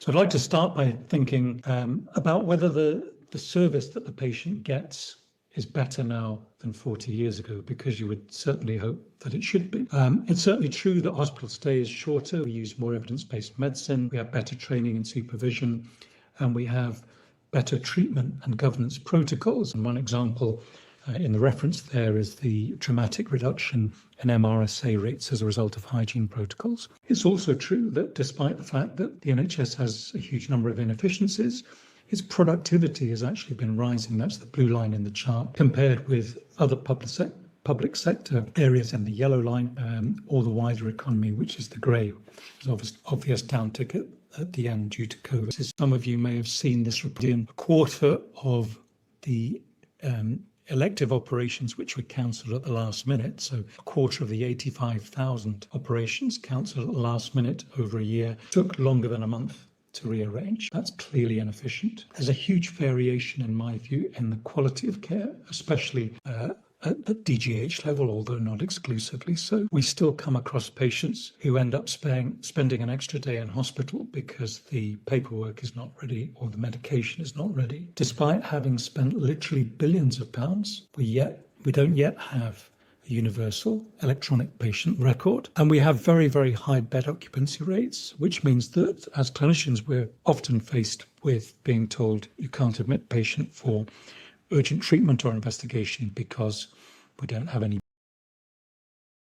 So I'd like to start by thinking about whether the service that the patient gets is better now than 40 years ago, because you would certainly hope that it should be. It's certainly true that hospital stay is shorter. We use more evidence-based medicine. We have better training and supervision, and we have better treatment and governance protocols. And one example in the reference there is the dramatic reduction in MRSA rates as a result of hygiene protocols. It's also true that despite the fact that the NHS has a huge number of inefficiencies, its productivity has actually been rising. That's the blue line in the chart, compared with other public sector areas in the yellow line, or the wider economy, which is the grey. There's obvious downtick at the end due to COVID. As some of you may have seen this report, a quarter of the elective operations which were cancelled at the last minute, so a quarter of the 85,000 operations cancelled at the last minute over a year, took longer than a month to rearrange. That's clearly inefficient. There's a huge variation, in my view, in the quality of care, especially at the DGH level, although not exclusively so. We still come across patients who end up spending an extra day in hospital because the paperwork is not ready or the medication is not ready. Despite having spent literally billions of pounds, we don't yet have a universal electronic patient record. And we have very, very high bed occupancy rates, which means that as clinicians, we're often faced with being told you can't admit patient for urgent treatment or investigation because we don't have any